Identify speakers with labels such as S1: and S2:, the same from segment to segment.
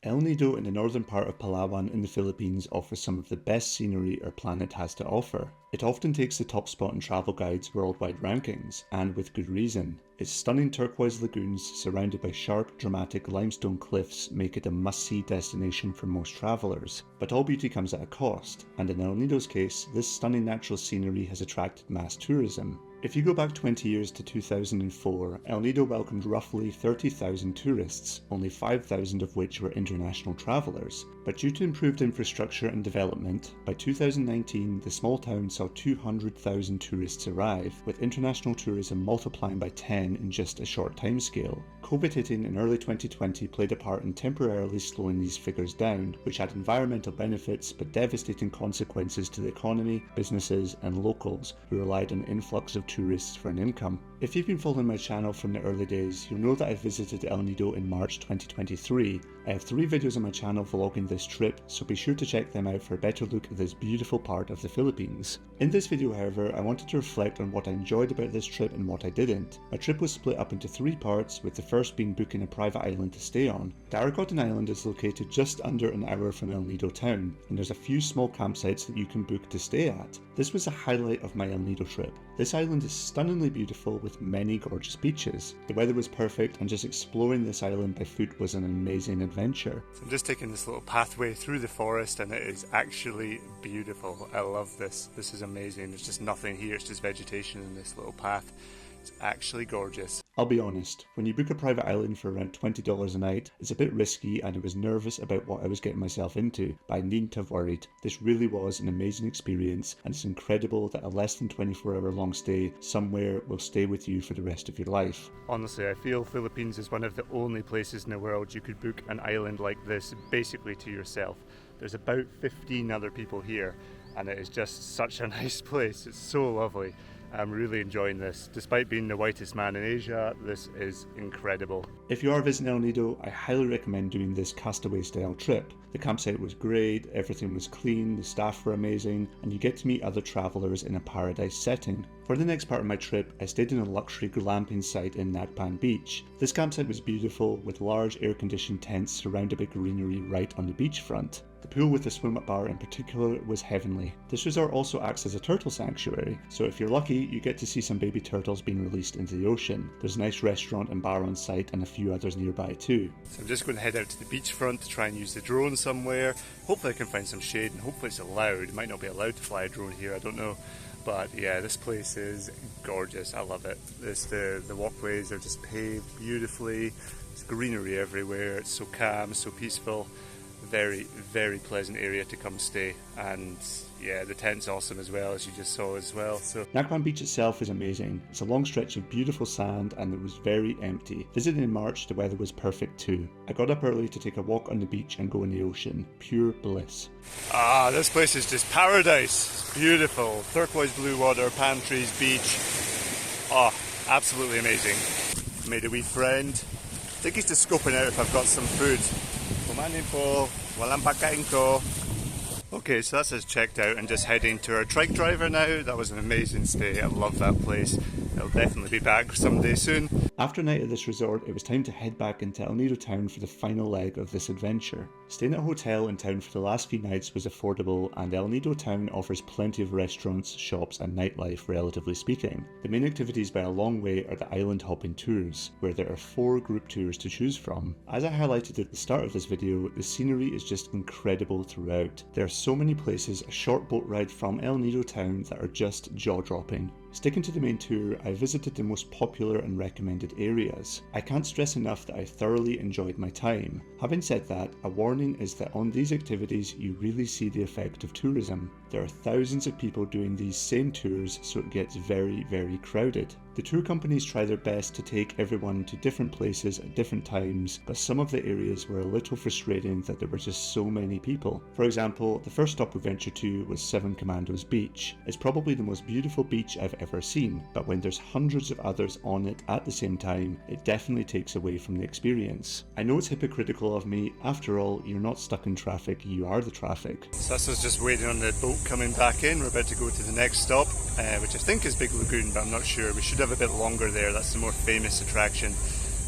S1: El Nido in the northern part of Palawan in the Philippines offers some of the best scenery our planet has to offer. It often takes the top spot in travel guides' worldwide rankings, and with good reason. Its stunning turquoise lagoons surrounded by sharp, dramatic limestone cliffs make it a must-see destination for most travellers. But all beauty comes at a cost, and in El Nido's case, this stunning natural scenery has attracted mass tourism. If you go back 20 years to 2004, El Nido welcomed roughly 30,000 tourists, only 5,000 of which were international travellers. But due to improved infrastructure and development, by 2019 the small town saw 200,000 tourists arrive, with international tourism multiplying by 10 in just a short timescale. COVID hitting in early 2020 played a part in temporarily slowing these figures down, which had environmental benefits but devastating consequences to the economy, businesses and locals who relied on an influx of tourists for an income. If you've been following my channel from the early days, you'll know that I visited El Nido in March 2023. I have 3 videos on my channel vlogging this trip, so be sure to check them out for a better look at this beautiful part of the Philippines. In this video, however, I wanted to reflect on what I enjoyed about this trip and what I didn't. My trip was split up into 3 parts, with the first being booking a private island to stay on. Daracotan Island is located just under an hour from El Nido town, and there's a few small campsites that you can book to stay at. This was a highlight of my El Nido trip. This island is stunningly beautiful with many gorgeous beaches. The weather was perfect, and just exploring this island by foot was an amazing adventure. So I'm just taking this little pathway through the forest and it is actually beautiful. I love this. This is amazing. There's just nothing here, it's just vegetation in this little path. It's actually gorgeous. I'll be honest, when you book a private island for around $20 a night, it's a bit risky and I was nervous about what I was getting myself into, but I needn't have worried. This really was an amazing experience, and it's incredible that a less than 24-hour long stay somewhere will stay with you for the rest of your life. Honestly, I feel Philippines is one of the only places in the world you could book an island like this basically to yourself. There's about 15 other people here and it is just such a nice place. It's so lovely. I'm really enjoying this. Despite being the whitest man in Asia, this is incredible. If you are visiting El Nido, I highly recommend doing this castaway style trip. The campsite was great, everything was clean, the staff were amazing, and you get to meet other travellers in a paradise setting. For the next part of my trip, I stayed in a luxury glamping site in Nacpan Beach. This campsite was beautiful, with large air-conditioned tents surrounded by greenery right on the beachfront. The pool with the swim-up bar in particular was heavenly. This resort also acts as a turtle sanctuary, so if you're lucky, you get to see some baby turtles being released into the ocean. There's a nice restaurant and bar on site and a few others nearby too. So I'm just going to head out to the beachfront to try and use the drone somewhere. Hopefully I can find some shade and hopefully it's allowed. It might not be allowed to fly a drone here, I don't know. But yeah, this place is gorgeous. I love it. The walkways are just paved beautifully. There's greenery everywhere. It's so calm, so peaceful. Very, very pleasant area to come stay, and yeah, the tent's awesome as well, as you just saw as well. So Nacpan Beach itself is amazing. It's a long stretch of beautiful sand and it was very empty. Visiting in March, the weather was perfect too. I got up early to take a walk on the beach and go in the ocean. Pure bliss. Ah, this place is just paradise. It's beautiful. Turquoise blue water, palm trees, beach. Oh, absolutely amazing. Made a wee friend. I think he's just scoping out if I've got some food. Kumanin po, walang pagkain ko. Okay, so that's us checked out and just heading to our trike driver now. That was an amazing stay. I love that place. I'll definitely be back someday soon. After a night at this resort, it was time to head back into El Nido town for the final leg of this adventure. Staying at a hotel in town for the last few nights was affordable, and El Nido town offers plenty of restaurants, shops and nightlife, relatively speaking. The main activities by a long way are the island hopping tours, where there are 4 group tours to choose from. As I highlighted at the start of this video, the scenery is just incredible throughout. There are so many places a short boat ride from El Nido town that are just jaw-dropping. Sticking to the main tour, I visited the most popular and recommended areas. I can't stress enough that I thoroughly enjoyed my time. Having said that, a warning is that on these activities you really see the effect of tourism. There are thousands of people doing these same tours, so it gets very, very crowded. The tour companies try their best to take everyone to different places at different times, but some of the areas were a little frustrating that there were just so many people. For example, the first stop we ventured to was Seven Commandos Beach. It's probably the most beautiful beach I've ever seen, but when there's hundreds of others on it at the same time, it definitely takes away from the experience. I know it's hypocritical of me, after all, you're not stuck in traffic, you are the traffic. So this is just waiting on the boat coming back in. We're about to go to the next stop, which I think is Big Lagoon, but I'm not sure. We should have a bit longer there. That's the more famous attraction.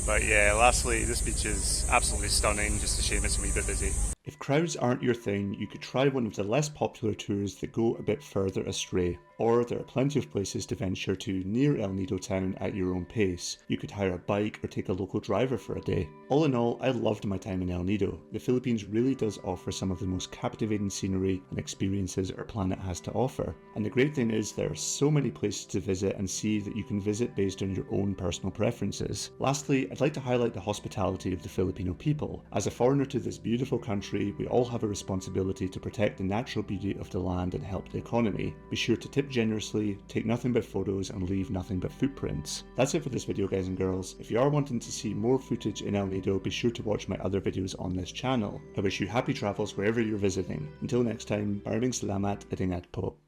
S2: But yeah, lastly, this beach is absolutely stunning, just a shame it's a wee bit busy.
S1: If crowds aren't your thing, you could try one of the less popular tours that go a bit further astray. Or there are plenty of places to venture to near El Nido town at your own pace. You could hire a bike or take a local driver for a day. All in all, I loved my time in El Nido. The Philippines really does offer some of the most captivating scenery and experiences our planet has to offer. And the great thing is there are so many places to visit and see that you can visit based on your own personal preferences. Lastly, I'd like to highlight the hospitality of the Filipino people. As a foreigner to this beautiful country, we all have a responsibility to protect the natural beauty of the land and help the economy. Be sure to tip generously, take nothing but photos and leave nothing but footprints. That's it for this video, guys and girls. If you are wanting to see more footage in El Nido, be sure to watch my other videos on this channel. I wish you happy travels wherever you're visiting. Until next time, maraming salamat at ingat po.